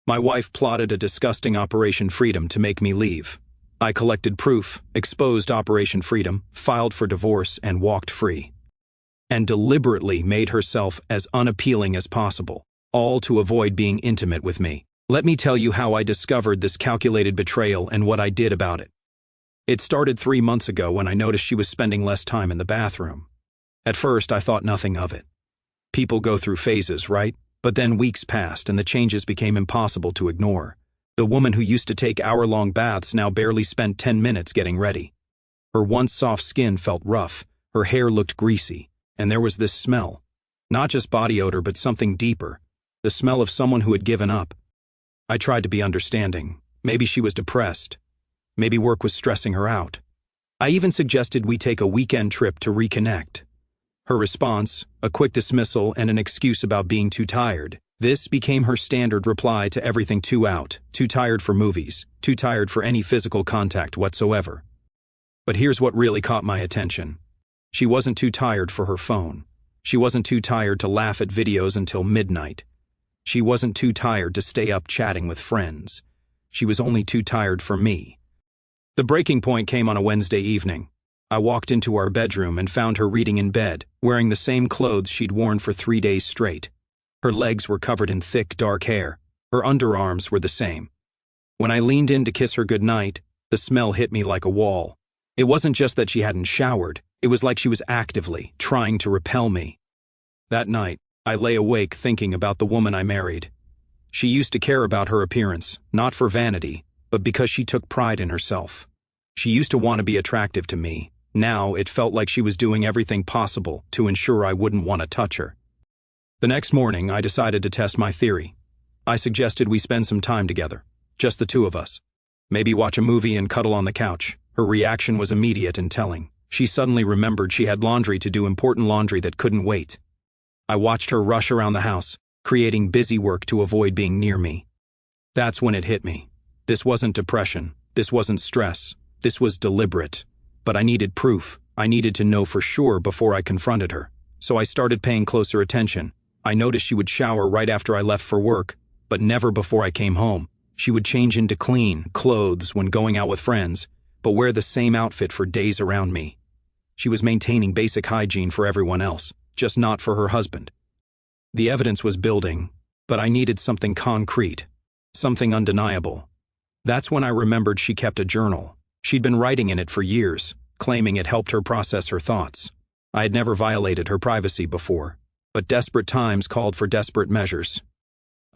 My wife plotted a disgusting Operation Freedom to make me leave. I collected proof, exposed Operation Freedom, filed for divorce, and walked free. And deliberately made herself as unappealing as possible, all to avoid being intimate with me. Let me tell you how I discovered this calculated betrayal and what I did about it. It started 3 months ago when I noticed she was spending less time in the bathroom. At first, I thought nothing of it. People go through phases, right? But then weeks passed and the changes became impossible to ignore. The woman who used to take hour-long baths now barely spent 10 minutes getting ready. Her once soft skin felt rough, her hair looked greasy, and there was this smell. Not just body odor, but something deeper. The smell of someone who had given up. I tried to be understanding. Maybe she was depressed. Maybe work was stressing her out. I even suggested we take a weekend trip to reconnect. Her response, a quick dismissal and an excuse about being too tired. This became her standard reply to everything: too out, too tired for movies, too tired for any physical contact whatsoever. But here's what really caught my attention. She wasn't too tired for her phone. She wasn't too tired to laugh at videos until midnight. She wasn't too tired to stay up chatting with friends. She was only too tired for me. The breaking point came on a Wednesday evening. I walked into our bedroom and found her reading in bed, wearing the same clothes she'd worn for 3 days straight. Her legs were covered in thick, dark hair. Her underarms were the same. When I leaned in to kiss her goodnight, the smell hit me like a wall. It wasn't just that she hadn't showered. It was like she was actively trying to repel me. That night, I lay awake thinking about the woman I married. She used to care about her appearance, not for vanity, but because she took pride in herself. She used to want to be attractive to me. Now it felt like she was doing everything possible to ensure I wouldn't want to touch her. The next morning, I decided to test my theory. I suggested we spend some time together, just the two of us. Maybe watch a movie and cuddle on the couch. Her reaction was immediate and telling. She suddenly remembered she had laundry to do, important laundry that couldn't wait. I watched her rush around the house, creating busy work to avoid being near me. That's when it hit me. This wasn't depression. This wasn't stress. This was deliberate. But I needed proof. I needed to know for sure before I confronted her. So I started paying closer attention. I noticed she would shower right after I left for work, but never before I came home. She would change into clean clothes when going out with friends, but wear the same outfit for days around me. She was maintaining basic hygiene for everyone else, just not for her husband. The evidence was building, but I needed something concrete, something undeniable. That's when I remembered she kept a journal. She'd been writing in it for years, claiming it helped her process her thoughts. I had never violated her privacy before, but desperate times called for desperate measures.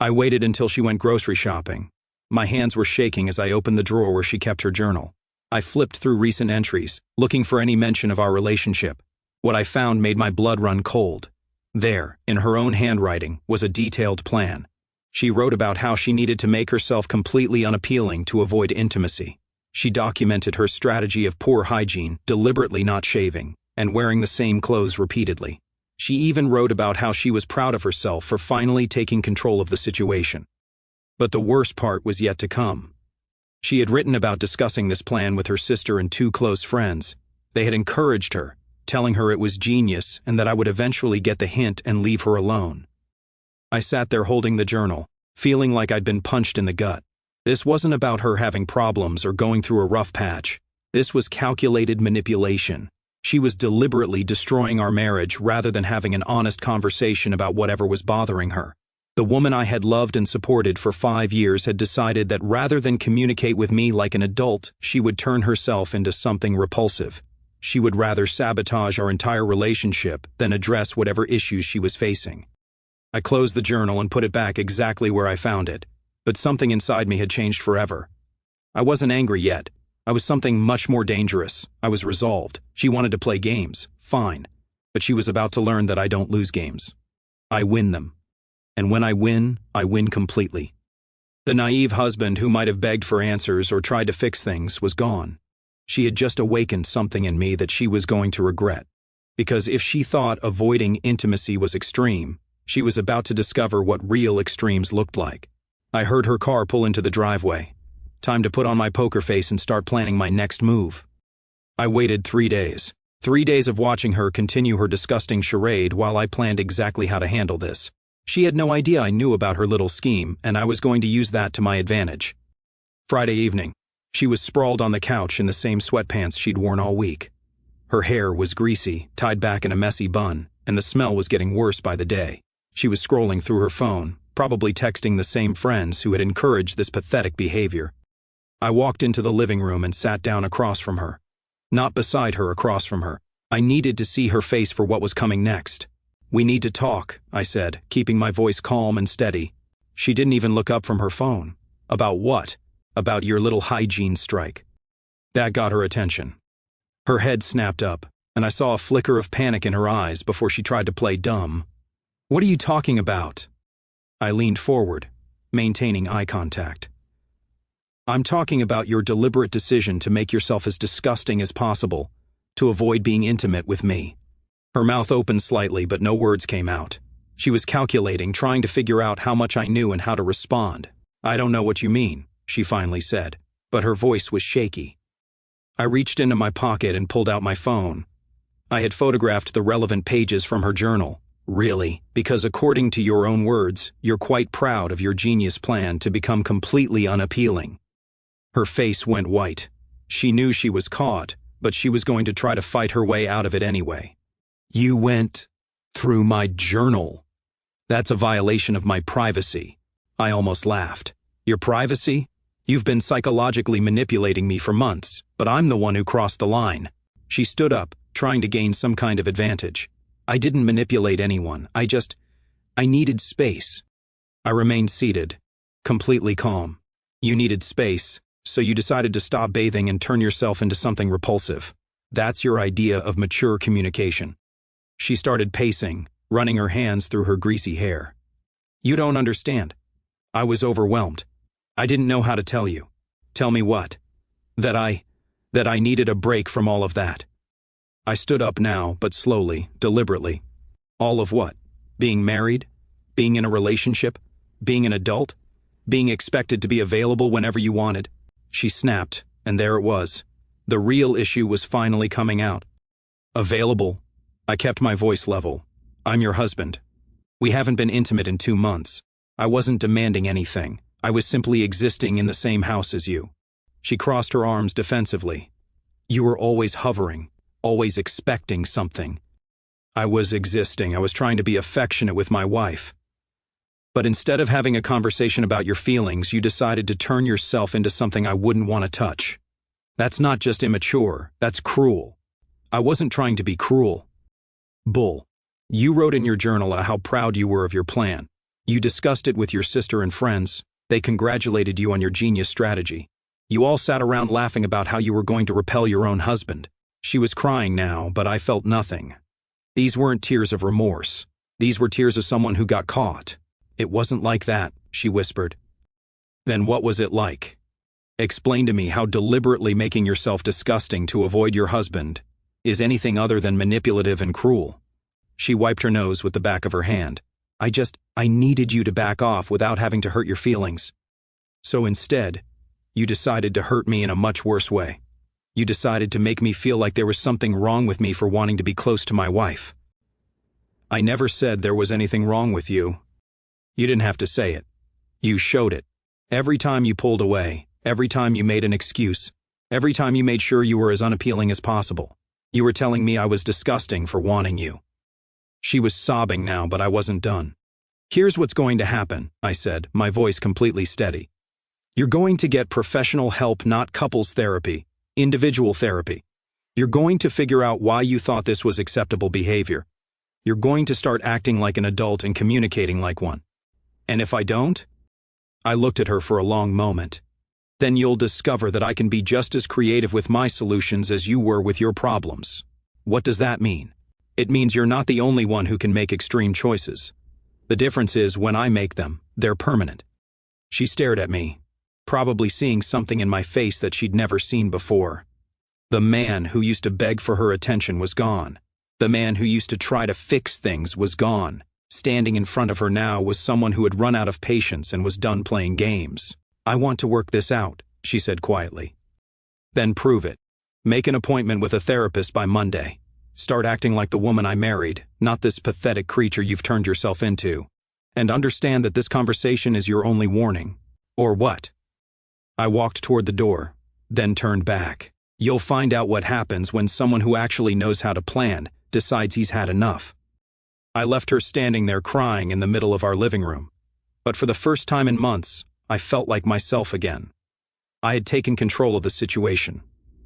I waited until she went grocery shopping. My hands were shaking as I opened the drawer where she kept her journal. I flipped through recent entries, looking for any mention of our relationship. What I found made my blood run cold. There, in her own handwriting, was a detailed plan. She wrote about how she needed to make herself completely unappealing to avoid intimacy. She documented her strategy of poor hygiene, deliberately not shaving, and wearing the same clothes repeatedly. She even wrote about how she was proud of herself for finally taking control of the situation. But the worst part was yet to come. She had written about discussing this plan with her sister and 2 close friends. They had encouraged her, telling her it was genius and that I would eventually get the hint and leave her alone. I sat there holding the journal, feeling like I'd been punched in the gut. This wasn't about her having problems or going through a rough patch. This was calculated manipulation. She was deliberately destroying our marriage rather than having an honest conversation about whatever was bothering her. The woman I had loved and supported for 5 years had decided that rather than communicate with me like an adult, she would turn herself into something repulsive. She would rather sabotage our entire relationship than address whatever issues she was facing. I closed the journal and put it back exactly where I found it. But something inside me had changed forever. I wasn't angry yet. I was something much more dangerous. I was resolved. She wanted to play games, fine. But she was about to learn that I don't lose games. I win them. And when I win completely. The naive husband who might have begged for answers or tried to fix things was gone. She had just awakened something in me that she was going to regret. Because if she thought avoiding intimacy was extreme, she was about to discover what real extremes looked like. I heard her car pull into the driveway. Time to put on my poker face and start planning my next move. I waited 3 days. 3 days of watching her continue her disgusting charade while I planned exactly how to handle this. She had no idea I knew about her little scheme, and I was going to use that to my advantage. Friday evening. She was sprawled on the couch in the same sweatpants she'd worn all week. Her hair was greasy, tied back in a messy bun, and the smell was getting worse by the day. She was scrolling through her phone, probably texting the same friends who had encouraged this pathetic behavior. I walked into the living room and sat down across from her. Not beside her, across from her. I needed to see her face for what was coming next. "We need to talk," I said, keeping my voice calm and steady. She didn't even look up from her phone. "About what?" "About your little hygiene strike." That got her attention. Her head snapped up, and I saw a flicker of panic in her eyes before she tried to play dumb. "What are you talking about?" I leaned forward, maintaining eye contact. "I'm talking about your deliberate decision to make yourself as disgusting as possible, to avoid being intimate with me." Her mouth opened slightly, but no words came out. She was calculating, trying to figure out how much I knew and how to respond. "I don't know what you mean," she finally said, but her voice was shaky. I reached into my pocket and pulled out my phone. I had photographed the relevant pages from her journal. "Really? Because according to your own words, you're quite proud of your genius plan to become completely unappealing." Her face went white. She knew she was caught, but she was going to try to fight her way out of it anyway. "You went through my journal. That's a violation of my privacy." I almost laughed. "Your privacy? You've been psychologically manipulating me for months, but I'm the one who crossed the line." She stood up, trying to gain some kind of advantage. "I didn't manipulate anyone. I needed space." I remained seated, completely calm. "You needed space, so you decided to stop bathing and turn yourself into something repulsive. That's your idea of mature communication." She started pacing, running her hands through her greasy hair. "You don't understand." I was overwhelmed. "I didn't know how to tell you." "Tell me what?" That I needed a break from all of that." I stood up now, but slowly, deliberately. "All of what? Being married? Being in a relationship? Being an adult? Being expected to be available whenever you wanted?" She snapped, and there it was. The real issue was finally coming out. "Available?" I kept my voice level. "I'm your husband. We haven't been intimate in 2 months. I wasn't demanding anything. I was simply existing in the same house as you." She crossed her arms defensively. "You were always hovering, always expecting something." "I was existing. I was trying to be affectionate with my wife. But instead of having a conversation about your feelings, you decided to turn yourself into something I wouldn't want to touch. That's not just immature, that's cruel." "I wasn't trying to be cruel." "Bull. You wrote in your journal how proud you were of your plan. You discussed it with your sister and friends. They congratulated you on your genius strategy. You all sat around laughing about how you were going to repel your own husband." She was crying now, but I felt nothing. These weren't tears of remorse. These were tears of someone who got caught. "It wasn't like that," she whispered. "Then what was it like? Explain to me how deliberately making yourself disgusting to avoid your husband is anything other than manipulative and cruel." She wiped her nose with the back of her hand. I needed you to back off without having to hurt your feelings. So instead, you decided to hurt me in a much worse way. You decided to make me feel like there was something wrong with me for wanting to be close to my wife." "I never said there was anything wrong with you. You didn't have to say it. You showed it. Every time you pulled away, every time you made an excuse, every time you made sure you were as unappealing as possible. You were telling me I was disgusting for wanting you." She was sobbing now, but I wasn't done. "Here's what's going to happen," I said, my voice completely steady. "You're going to get professional help, not couples therapy, individual therapy. You're going to figure out why you thought this was acceptable behavior. You're going to start acting like an adult and communicating like one. And if I don't?" I looked at her for a long moment. "Then you'll discover that I can be just as creative with my solutions as you were with your problems." "What does that mean?" "It means you're not the only one who can make extreme choices. The difference is when I make them, they're permanent." She stared at me, probably seeing something in my face that she'd never seen before. The man who used to beg for her attention was gone. The man who used to try to fix things was gone. Standing in front of her now was someone who had run out of patience and was done playing games. "I want to work this out," she said quietly. "Then prove it. Make an appointment with a therapist by Monday. Start acting like the woman I married, not this pathetic creature you've turned yourself into. And understand that this conversation is your only warning. Or what? I walked toward the door, then turned back. You'll find out what happens when someone who actually knows how to plan decides he's had enough. I left her standing there crying in the middle of our living room. But for the first time in months, I felt like myself again. I had taken control of the situation.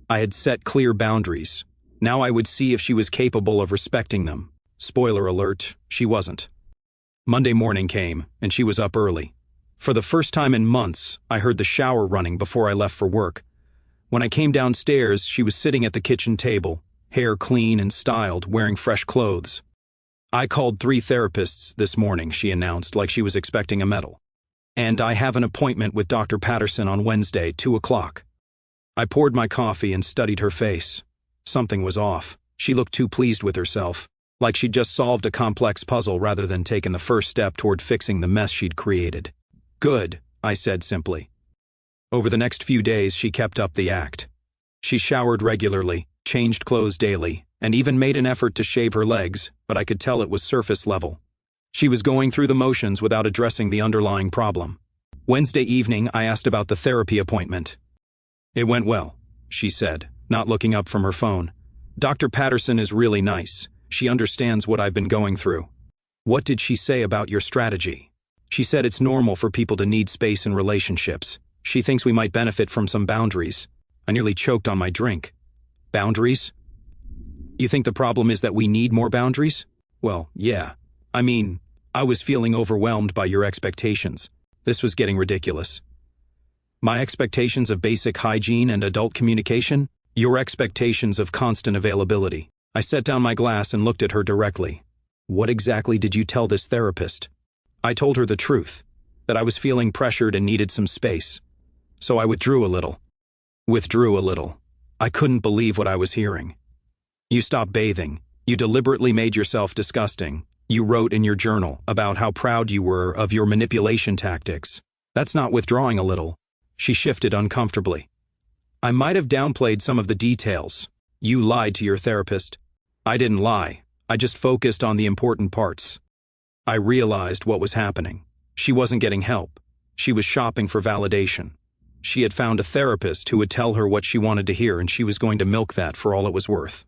I had set clear boundaries. Now I would see if she was capable of respecting them. Spoiler alert, she wasn't. Monday morning came, and she was up early. For the first time in months, I heard the shower running before I left for work. When I came downstairs, she was sitting at the kitchen table, hair clean and styled, wearing fresh clothes. I called 3 therapists this morning, she announced, like she was expecting a medal. And I have an appointment with Dr. Patterson on Wednesday, 2 o'clock. I poured my coffee and studied her face. Something was off. She looked too pleased with herself, like she'd just solved a complex puzzle rather than taken the first step toward fixing the mess she'd created. Good, I said simply. Over the next few days, she kept up the act. She showered regularly, changed clothes daily, and even made an effort to shave her legs, but I could tell it was surface level. She was going through the motions without addressing the underlying problem. Wednesday evening, I asked about the therapy appointment. It went well, she said, not looking up from her phone. Dr. Patterson is really nice. She understands what I've been going through. What did she say about your strategy? She said it's normal for people to need space in relationships. She thinks we might benefit from some boundaries. I nearly choked on my drink. Boundaries? You think the problem is that we need more boundaries? Well, yeah. I mean, I was feeling overwhelmed by your expectations. This was getting ridiculous. My expectations of basic hygiene and adult communication? Your expectations of constant availability. I set down my glass and looked at her directly. What exactly did you tell this therapist? I told her the truth, that I was feeling pressured and needed some space. So I withdrew a little. I couldn't believe what I was hearing. You stopped bathing. You deliberately made yourself disgusting. You wrote in your journal about how proud you were of your manipulation tactics. That's not withdrawing a little. She shifted uncomfortably. I might have downplayed some of the details. You lied to your therapist. I didn't lie. I just focused on the important parts. I realized what was happening. She wasn't getting help. She was shopping for validation. She had found a therapist who would tell her what she wanted to hear, and she was going to milk that for all it was worth.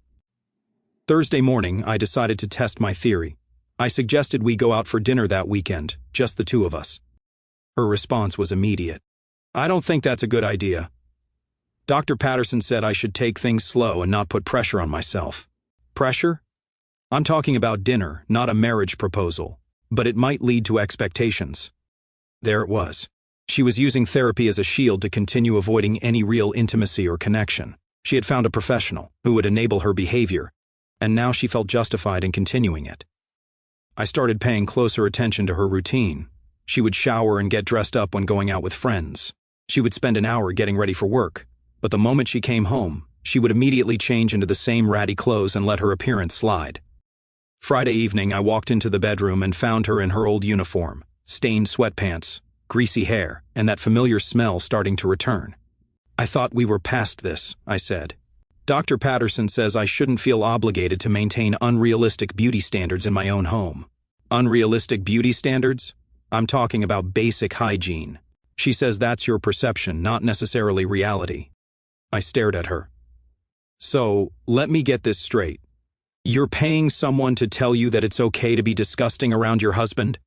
Thursday morning, I decided to test my theory. I suggested we go out for dinner that weekend, just the 2 of us. Her response was immediate. I don't think that's a good idea. Dr. Patterson said I should take things slow and not put pressure on myself. Pressure? I'm talking about dinner, not a marriage proposal, but it might lead to expectations. There it was. She was using therapy as a shield to continue avoiding any real intimacy or connection. She had found a professional who would enable her behavior, and now she felt justified in continuing it. I started paying closer attention to her routine. She would shower and get dressed up when going out with friends. She would spend an hour getting ready for work, but the moment she came home, she would immediately change into the same ratty clothes and let her appearance slide. Friday evening, I walked into the bedroom and found her in her old uniform, stained sweatpants, greasy hair, and that familiar smell starting to return. I thought we were past this, I said. Dr. Patterson says I shouldn't feel obligated to maintain unrealistic beauty standards in my own home. Unrealistic beauty standards? I'm talking about basic hygiene. She says that's your perception, not necessarily reality. I stared at her. So, let me get this straight. You're paying someone to tell you that it's okay to be disgusting around your husband?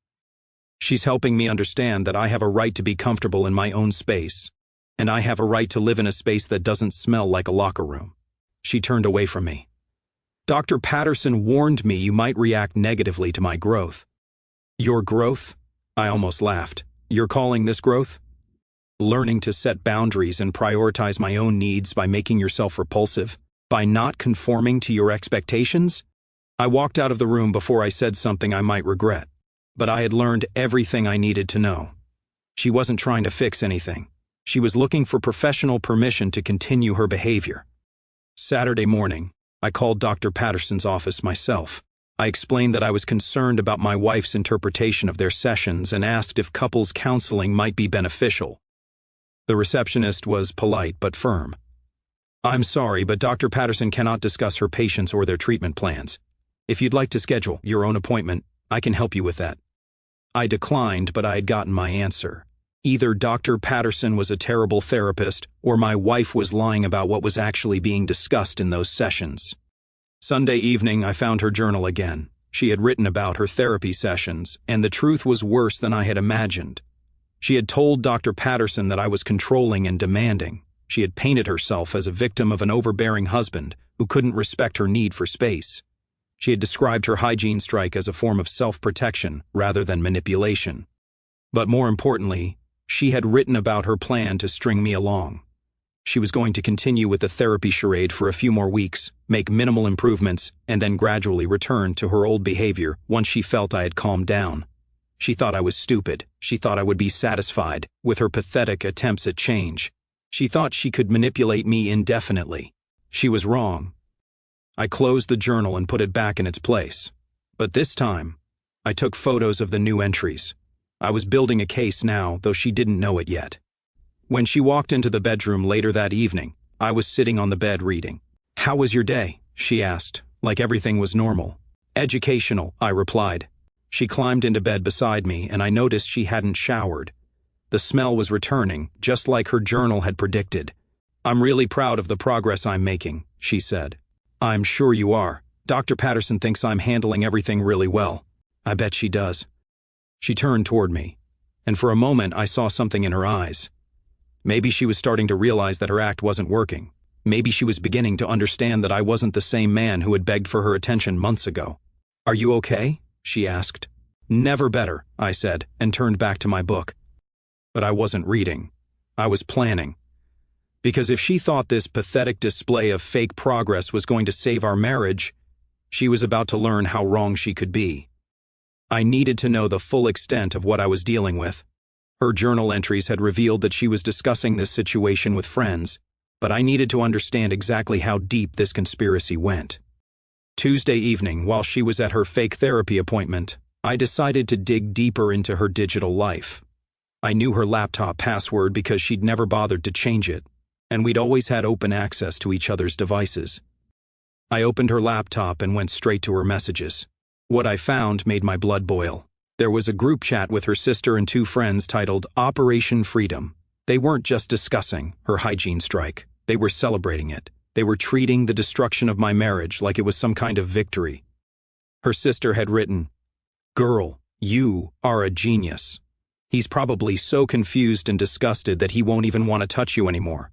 She's helping me understand that I have a right to be comfortable in my own space, and I have a right to live in a space that doesn't smell like a locker room. She turned away from me. Dr. Patterson warned me you might react negatively to my growth. Your growth? I almost laughed. You're calling this growth? Learning to set boundaries and prioritize my own needs by making yourself repulsive? By not conforming to your expectations? I walked out of the room before I said something I might regret, but I had learned everything I needed to know. She wasn't trying to fix anything. She was looking for professional permission to continue her behavior. Saturday morning, I called Dr. Patterson's office myself. I explained that I was concerned about my wife's interpretation of their sessions and asked if couples counseling might be beneficial. The receptionist was polite but firm. I'm sorry, but Dr. Patterson cannot discuss her patients or their treatment plans. If you'd like to schedule your own appointment, I can help you with that. I declined, but I had gotten my answer. Either Dr. Patterson was a terrible therapist, or my wife was lying about what was actually being discussed in those sessions. Sunday evening, I found her journal again. She had written about her therapy sessions, and the truth was worse than I had imagined. She had told Dr. Patterson that I was controlling and demanding. She had painted herself as a victim of an overbearing husband who couldn't respect her need for space. She had described her hygiene strike as a form of self-protection rather than manipulation. But more importantly, she had written about her plan to string me along. She was going to continue with the therapy charade for a few more weeks, make minimal improvements, and then gradually return to her old behavior once she felt I had calmed down. She thought I was stupid. She thought I would be satisfied with her pathetic attempts at change. She thought she could manipulate me indefinitely. She was wrong. I closed the journal and put it back in its place. But this time, I took photos of the new entries. I was building a case now, though she didn't know it yet. When she walked into the bedroom later that evening, I was sitting on the bed reading. "How was your day?" she asked, like everything was normal. "Educational," I replied. She climbed into bed beside me, and I noticed she hadn't showered. The smell was returning, just like her journal had predicted. "I'm really proud of the progress I'm making," she said. "I'm sure you are. Dr. Patterson thinks I'm handling everything really well." "I bet she does." She turned toward me, and for a moment I saw something in her eyes. Maybe she was starting to realize that her act wasn't working. Maybe she was beginning to understand that I wasn't the same man who had begged for her attention months ago. "Are you okay?" she asked. "Never better," I said, and turned back to my book. But I wasn't reading. I was planning. Because if she thought this pathetic display of fake progress was going to save our marriage, she was about to learn how wrong she could be. I needed to know the full extent of what I was dealing with. Her journal entries had revealed that she was discussing this situation with friends, but I needed to understand exactly how deep this conspiracy went. Tuesday evening, while she was at her fake therapy appointment, I decided to dig deeper into her digital life. I knew her laptop password because she'd never bothered to change it, and we'd always had open access to each other's devices. I opened her laptop and went straight to her messages. What I found made my blood boil. There was a group chat with her sister and two friends titled Operation Freedom. They weren't just discussing her hygiene strike. They were celebrating it. They were treating the destruction of my marriage like it was some kind of victory. Her sister had written, "Girl, you are a genius. He's probably so confused and disgusted that he won't even want to touch you anymore."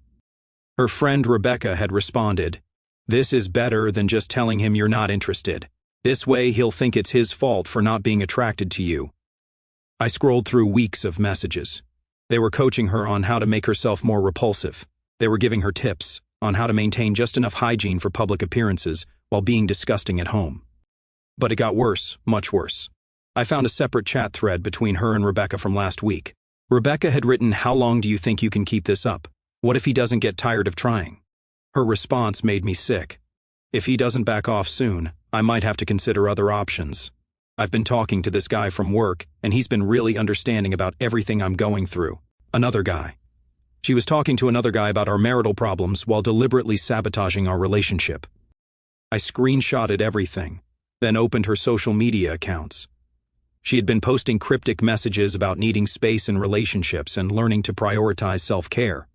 Her friend Rebecca had responded, "This is better than just telling him you're not interested. This way he'll think it's his fault for not being attracted to you." I scrolled through weeks of messages. They were coaching her on how to make herself more repulsive. They were giving her tips on how to maintain just enough hygiene for public appearances while being disgusting at home. But it got worse, much worse. I found a separate chat thread between her and Rebecca from last week. Rebecca had written, "How long do you think you can keep this up? What if he doesn't get tired of trying?" Her response made me sick. If he doesn't back off soon, I might have to consider other options. I've been talking to this guy from work, and he's been really understanding about everything I'm going through. Another guy. She was talking to another guy about our marital problems while deliberately sabotaging our relationship. I screenshotted everything, then opened her social media accounts. She had been posting cryptic messages about needing space in relationships and learning to prioritize self-care.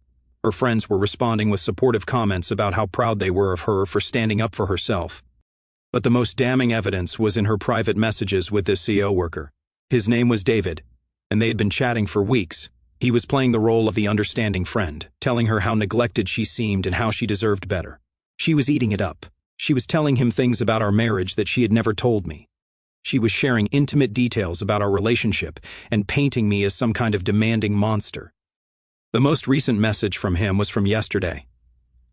Her friends were responding with supportive comments about how proud they were of her for standing up for herself. But the most damning evidence was in her private messages with this CO worker. His name was David, and they had been chatting for weeks. He was playing the role of the understanding friend, telling her how neglected she seemed and how she deserved better. She was eating it up. She was telling him things about our marriage that she had never told me. She was sharing intimate details about our relationship and painting me as some kind of demanding monster. The most recent message from him was from yesterday.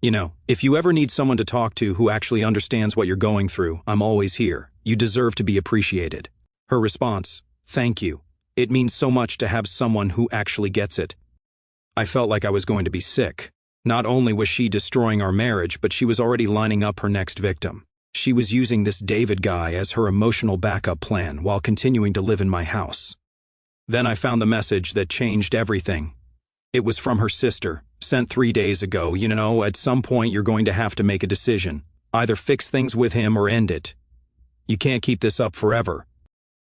"You know, if you ever need someone to talk to who actually understands what you're going through, I'm always here. You deserve to be appreciated." Her response, "Thank you. It means so much to have someone who actually gets it." I felt like I was going to be sick. Not only was she destroying our marriage, but she was already lining up her next victim. She was using this David guy as her emotional backup plan while continuing to live in my house. Then I found the message that changed everything. It was from her sister, sent 3 days ago. "You know, at some point you're going to have to make a decision. Either fix things with him or end it. You can't keep this up forever."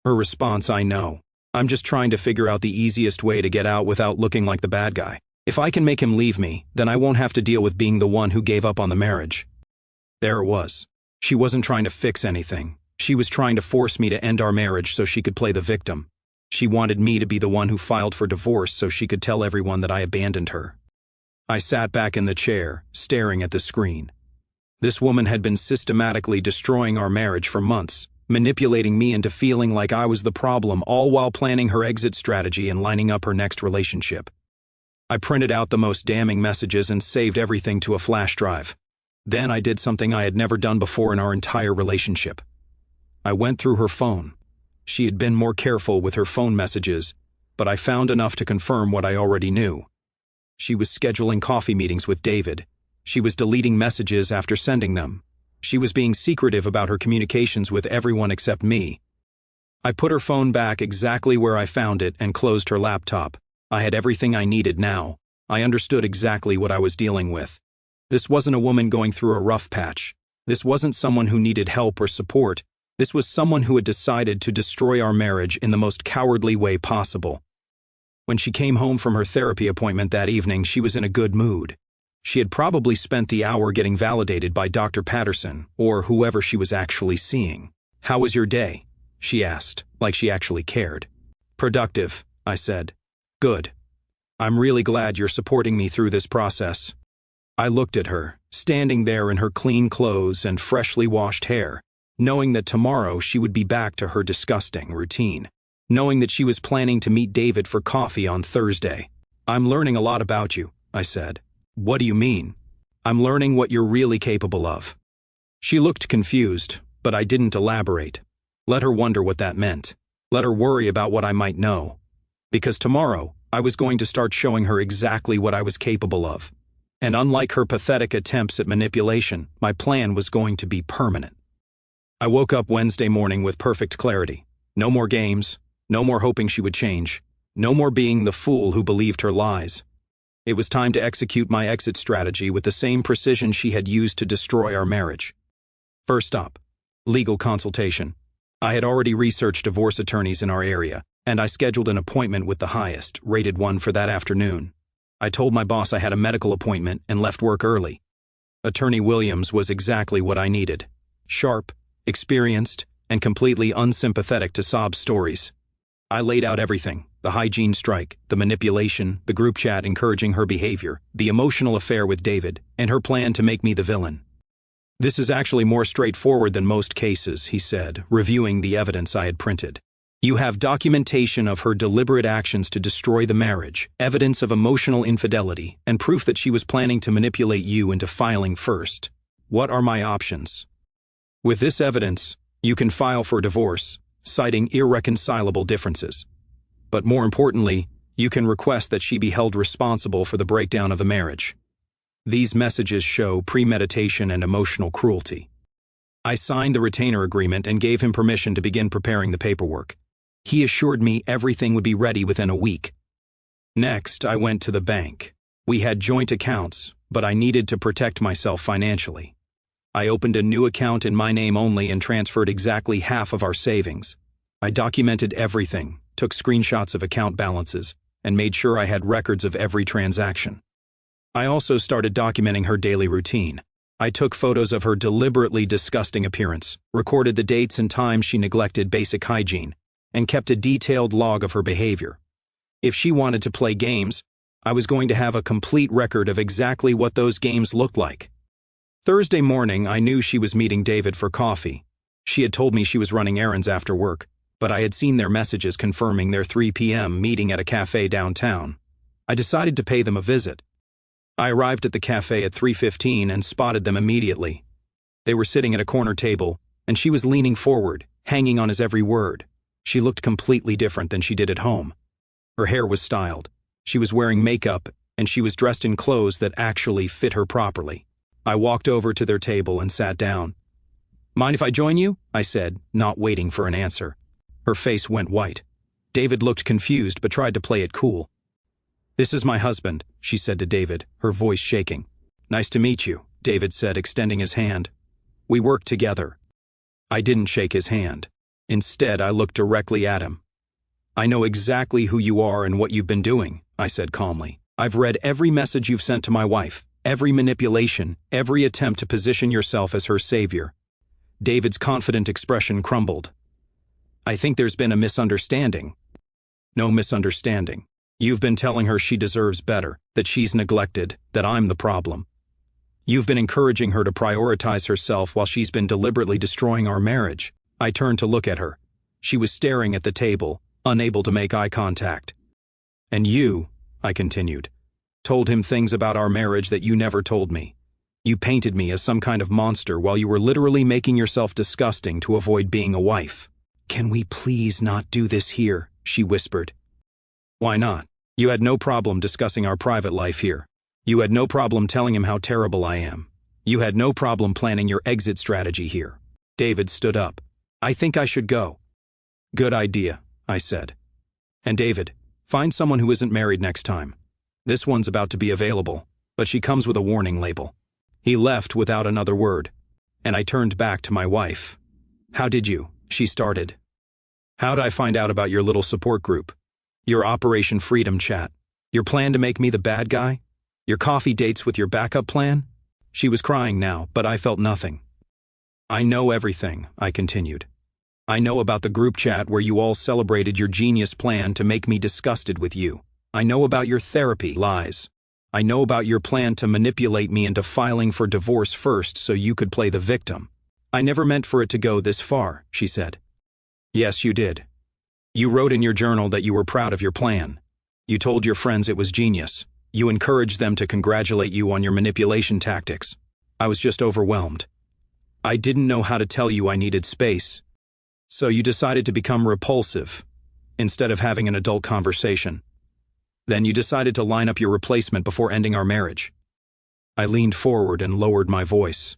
Her response, "I know. I'm just trying to figure out the easiest way to get out without looking like the bad guy. If I can make him leave me, then I won't have to deal with being the one who gave up on the marriage." There it was. She wasn't trying to fix anything. She was trying to force me to end our marriage so she could play the victim. She wanted me to be the one who filed for divorce so she could tell everyone that I abandoned her. I sat back in the chair, staring at the screen. This woman had been systematically destroying our marriage for months, manipulating me into feeling like I was the problem, all while planning her exit strategy and lining up her next relationship. I printed out the most damning messages and saved everything to a flash drive. Then I did something I had never done before in our entire relationship. I went through her phone. She had been more careful with her phone messages, but I found enough to confirm what I already knew. She was scheduling coffee meetings with David. She was deleting messages after sending them. She was being secretive about her communications with everyone except me. I put her phone back exactly where I found it and closed her laptop. I had everything I needed now. I understood exactly what I was dealing with. This wasn't a woman going through a rough patch. This wasn't someone who needed help or support. This was someone who had decided to destroy our marriage in the most cowardly way possible. When she came home from her therapy appointment that evening, she was in a good mood. She had probably spent the hour getting validated by Dr. Patterson, or whoever she was actually seeing. "How was your day?" she asked, like she actually cared. "Productive," I said. "Good. I'm really glad you're supporting me through this process." I looked at her, standing there in her clean clothes and freshly washed hair, knowing that tomorrow she would be back to her disgusting routine, knowing that she was planning to meet David for coffee on Thursday. "I'm learning a lot about you," I said. "What do you mean?" "I'm learning what you're really capable of." She looked confused, but I didn't elaborate. Let her wonder what that meant. Let her worry about what I might know. Because tomorrow, I was going to start showing her exactly what I was capable of. And unlike her pathetic attempts at manipulation, my plan was going to be permanent. I woke up Wednesday morning with perfect clarity. No more games, no more hoping she would change, no more being the fool who believed her lies. It was time to execute my exit strategy with the same precision she had used to destroy our marriage. First up, legal consultation. I had already researched divorce attorneys in our area, and I scheduled an appointment with the highest, rated one for that afternoon. I told my boss I had a medical appointment and left work early. Attorney Williams was exactly what I needed. Sharp, experienced, and completely unsympathetic to sob stories. I laid out everything: the hygiene strike, the manipulation, the group chat encouraging her behavior, the emotional affair with David, and her plan to make me the villain. "This is actually more straightforward than most cases," he said, reviewing the evidence I had printed. "You have documentation of her deliberate actions to destroy the marriage, evidence of emotional infidelity, and proof that she was planning to manipulate you into filing first. What are my options?" "With this evidence, you can file for divorce, citing irreconcilable differences. But more importantly, you can request that she be held responsible for the breakdown of the marriage. These messages show premeditation and emotional cruelty." I signed the retainer agreement and gave him permission to begin preparing the paperwork. He assured me everything would be ready within a week. Next, I went to the bank. We had joint accounts, but I needed to protect myself financially. I opened a new account in my name only and transferred exactly half of our savings. I documented everything, took screenshots of account balances, and made sure I had records of every transaction. I also started documenting her daily routine. I took photos of her deliberately disgusting appearance, recorded the dates and times she neglected basic hygiene, and kept a detailed log of her behavior. If she wanted to play games, I was going to have a complete record of exactly what those games looked like. Thursday morning, I knew she was meeting David for coffee. She had told me she was running errands after work, but I had seen their messages confirming their 3 p.m. meeting at a cafe downtown. I decided to pay them a visit. I arrived at the cafe at 3:15 and spotted them immediately. They were sitting at a corner table, and she was leaning forward, hanging on his every word. She looked completely different than she did at home. Her hair was styled. She was wearing makeup, and she was dressed in clothes that actually fit her properly. I walked over to their table and sat down. "Mind if I join you?" I said, not waiting for an answer. Her face went white. David looked confused but tried to play it cool. "This is my husband," she said to David, her voice shaking. "Nice to meet you," David said, extending his hand. "We work together." I didn't shake his hand. Instead, I looked directly at him. I know exactly who you are and what you've been doing, I said calmly. I've read every message you've sent to my wife, every manipulation, every attempt to position yourself as her savior. David's confident expression crumbled. I think there's been a misunderstanding. No misunderstanding. You've been telling her she deserves better, that she's neglected, that I'm the problem. You've been encouraging her to prioritize herself while she's been deliberately destroying our marriage. I turned to look at her. She was staring at the table, unable to make eye contact. And you, I continued, told him things about our marriage that you never told me. You painted me as some kind of monster while you were literally making yourself disgusting to avoid being a wife. Can we please not do this here? She whispered. Why not? You had no problem discussing our private life here. You had no problem telling him how terrible I am. You had no problem planning your exit strategy here. David stood up. I think I should go. Good idea, I said. And David, find someone who isn't married next time. This one's about to be available, but she comes with a warning label. He left without another word, and I turned back to my wife. How did you? She started. How'd I find out about your little support group? Your Operation Freedom chat? Your plan to make me the bad guy? Your coffee dates with your backup plan? She was crying now, but I felt nothing. I know everything, I continued. I know about the group chat where you all celebrated your genius plan to make me disgusted with you. I know about your therapy lies. I know about your plan to manipulate me into filing for divorce first so you could play the victim. I never meant for it to go this far, she said. Yes, you did. You wrote in your journal that you were proud of your plan. You told your friends it was genius. You encouraged them to congratulate you on your manipulation tactics. I was just overwhelmed. I didn't know how to tell you I needed space. So you decided to become repulsive, instead of having an adult conversation. Then you decided to line up your replacement before ending our marriage. I leaned forward and lowered my voice.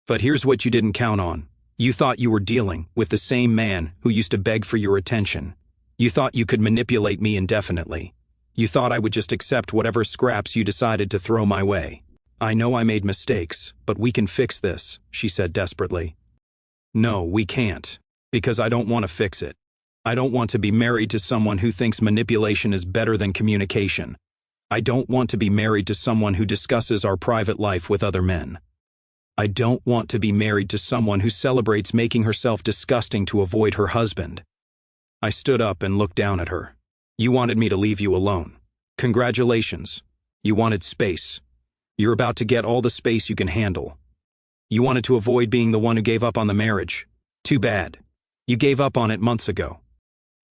But here's what you didn't count on. You thought you were dealing with the same man who used to beg for your attention. You thought you could manipulate me indefinitely. You thought I would just accept whatever scraps you decided to throw my way. I know I made mistakes, but we can fix this, she said desperately. No, we can't, because I don't want to fix it. I don't want to be married to someone who thinks manipulation is better than communication. I don't want to be married to someone who discusses our private life with other men. I don't want to be married to someone who celebrates making herself disgusting to avoid her husband. I stood up and looked down at her. You wanted me to leave you alone. Congratulations. You wanted space. You're about to get all the space you can handle. You wanted to avoid being the one who gave up on the marriage. Too bad. You gave up on it months ago.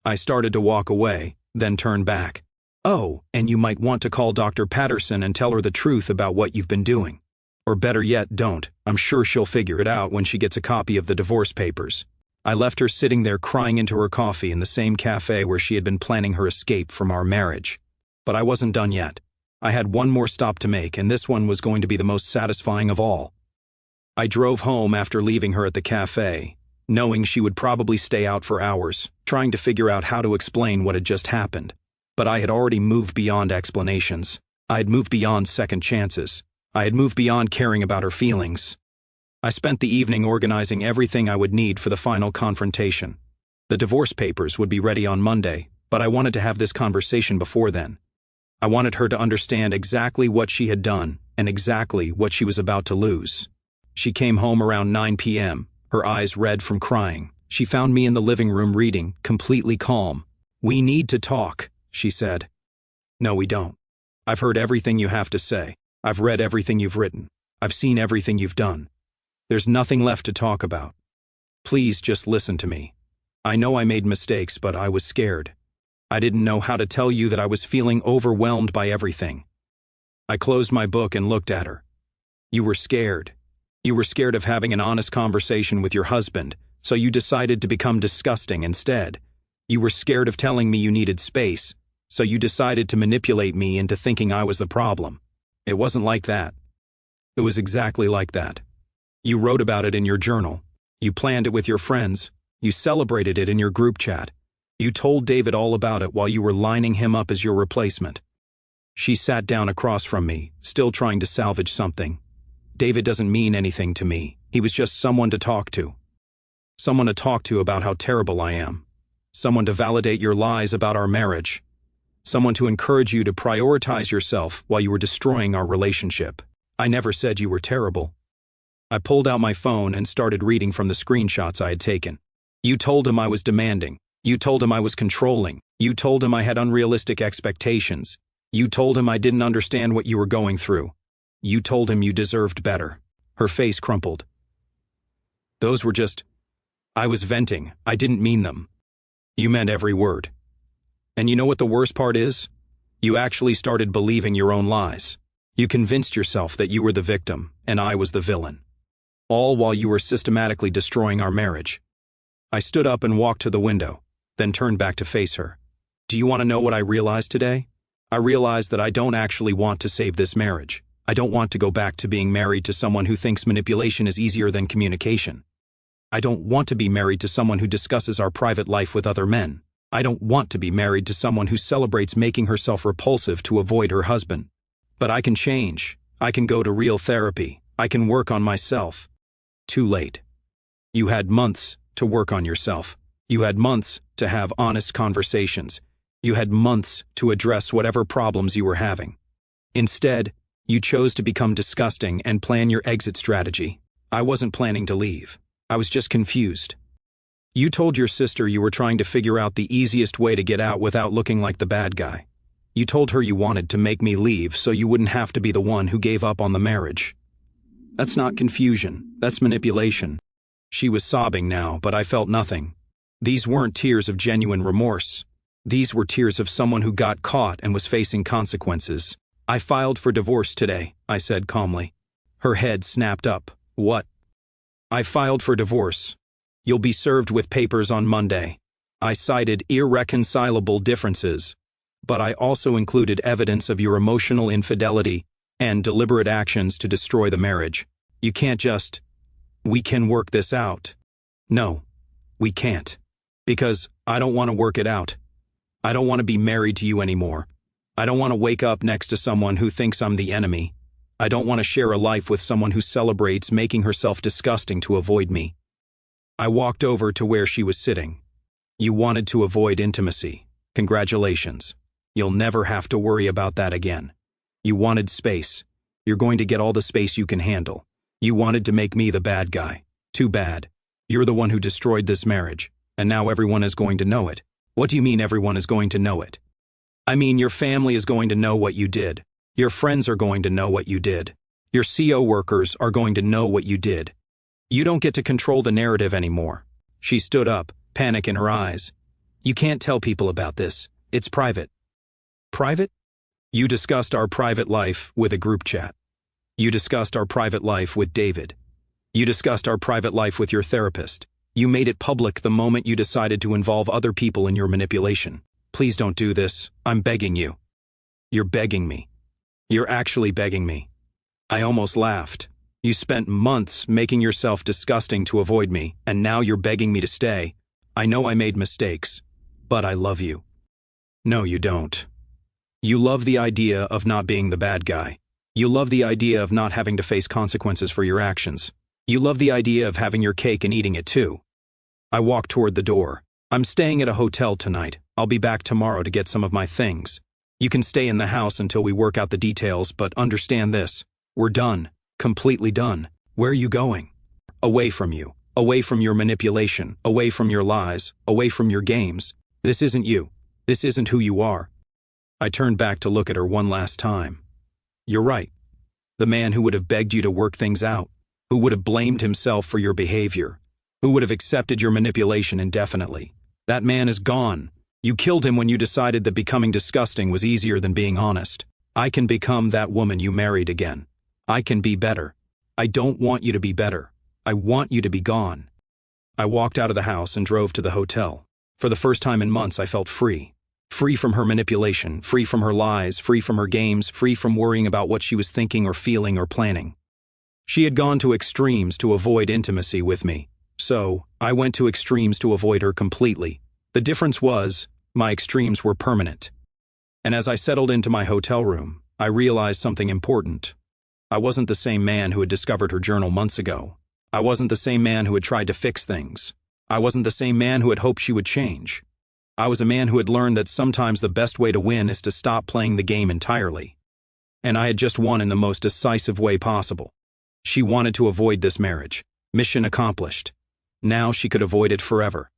I started to walk away, then turn back. Oh, and you might want to call Dr. Patterson and tell her the truth about what you've been doing. Or better yet, don't. I'm sure she'll figure it out when she gets a copy of the divorce papers. I left her sitting there crying into her coffee in the same cafe where she had been planning her escape from our marriage. But I wasn't done yet. I had one more stop to make, and this one was going to be the most satisfying of all. I drove home after leaving her at the cafe, knowing she would probably stay out for hours, trying to figure out how to explain what had just happened. But I had already moved beyond explanations. I had moved beyond second chances. I had moved beyond caring about her feelings. I spent the evening organizing everything I would need for the final confrontation. The divorce papers would be ready on Monday, but I wanted to have this conversation before then. I wanted her to understand exactly what she had done and exactly what she was about to lose. She came home around 9 p.m., her eyes red from crying. She found me in the living room reading, completely calm. We need to talk, she said. No, we don't. I've heard everything you have to say. I've read everything you've written. I've seen everything you've done. There's nothing left to talk about. Please just listen to me. I know I made mistakes, but I was scared. I didn't know how to tell you that I was feeling overwhelmed by everything. I closed my book and looked at her. You were scared. You were scared of having an honest conversation with your husband, so you decided to become disgusting instead. You were scared of telling me you needed space, so you decided to manipulate me into thinking I was the problem. It wasn't like that. It was exactly like that. You wrote about it in your journal. You planned it with your friends. You celebrated it in your group chat. You told David all about it while you were lining him up as your replacement. She sat down across from me, still trying to salvage something. David doesn't mean anything to me. He was just someone to talk to. Someone to talk to about how terrible I am. someone to validate your lies about our marriage, someone to encourage you to prioritize yourself while you were destroying our relationship. I never said you were terrible. I pulled out my phone and started reading from the screenshots I had taken. You told him I was demanding. You told him I was controlling. You told him I had unrealistic expectations. You told him I didn't understand what you were going through. You told him you deserved better. Her face crumpled. Those were just... I was venting. I didn't mean them. You meant every word. And you know what the worst part is? You actually started believing your own lies. You convinced yourself that you were the victim and I was the villain. All while you were systematically destroying our marriage. I stood up and walked to the window, then turned back to face her. Do you want to know what I realized today? I realized that I don't actually want to save this marriage. I don't want to go back to being married to someone who thinks manipulation is easier than communication. I don't want to be married to someone who discusses our private life with other men. I don't want to be married to someone who celebrates making herself repulsive to avoid her husband. But I can change. I can go to real therapy. I can work on myself. Too late. You had months to work on yourself. You had months to have honest conversations. You had months to address whatever problems you were having. Instead, you chose to become disgusting and plan your exit strategy. I wasn't planning to leave. I was just confused. You told your sister you were trying to figure out the easiest way to get out without looking like the bad guy. You told her you wanted to make me leave so you wouldn't have to be the one who gave up on the marriage. That's not confusion. That's manipulation. She was sobbing now, but I felt nothing. These weren't tears of genuine remorse. These were tears of someone who got caught and was facing consequences. I filed for divorce today, I said calmly. Her head snapped up. What? I filed for divorce. You'll be served with papers on Monday. I cited irreconcilable differences, but I also included evidence of your emotional infidelity and deliberate actions to destroy the marriage. You can't just... We can work this out. No, we can't. Because I don't want to work it out. I don't want to be married to you anymore. I don't want to wake up next to someone who thinks I'm the enemy. I don't want to share a life with someone who celebrates making herself disgusting to avoid me. I walked over to where she was sitting. You wanted to avoid intimacy. Congratulations. You'll never have to worry about that again. You wanted space. You're going to get all the space you can handle. You wanted to make me the bad guy. Too bad. You're the one who destroyed this marriage, and now everyone is going to know it. What do you mean everyone is going to know it? I mean your family is going to know what you did. Your friends are going to know what you did. Your CO workers are going to know what you did. You don't get to control the narrative anymore. She stood up, panic in her eyes. You can't tell people about this. It's private. Private? You discussed our private life with a group chat. You discussed our private life with David. You discussed our private life with your therapist. You made it public the moment you decided to involve other people in your manipulation. Please don't do this. I'm begging you. You're begging me. You're actually begging me. I almost laughed. You spent months making yourself disgusting to avoid me, and now you're begging me to stay. I know I made mistakes, but I love you. No, you don't. You love the idea of not being the bad guy. You love the idea of not having to face consequences for your actions. You love the idea of having your cake and eating it too. I walked toward the door. I'm staying at a hotel tonight. I'll be back tomorrow to get some of my things. You can stay in the house until we work out the details, but understand this. We're done. Completely done. Where are you going? Away from you. Away from your manipulation. Away from your lies. Away from your games. This isn't you. This isn't who you are. I turned back to look at her one last time. You're right. The man who would have begged you to work things out, who would have blamed himself for your behavior, who would have accepted your manipulation indefinitely. That man is gone. You killed him when you decided that becoming disgusting was easier than being honest. I can become that woman you married again. I can be better. I don't want you to be better. I want you to be gone. I walked out of the house and drove to the hotel. For the first time in months, I felt free. Free from her manipulation, free from her lies, free from her games, free from worrying about what she was thinking or feeling or planning. She had gone to extremes to avoid intimacy with me. So, I went to extremes to avoid her completely. The difference was, my extremes were permanent. And as I settled into my hotel room, I realized something important. I wasn't the same man who had discovered her journal months ago. I wasn't the same man who had tried to fix things. I wasn't the same man who had hoped she would change. I was a man who had learned that sometimes the best way to win is to stop playing the game entirely. And I had just won in the most decisive way possible. She wanted to avoid this marriage. Mission accomplished. Now she could avoid it forever.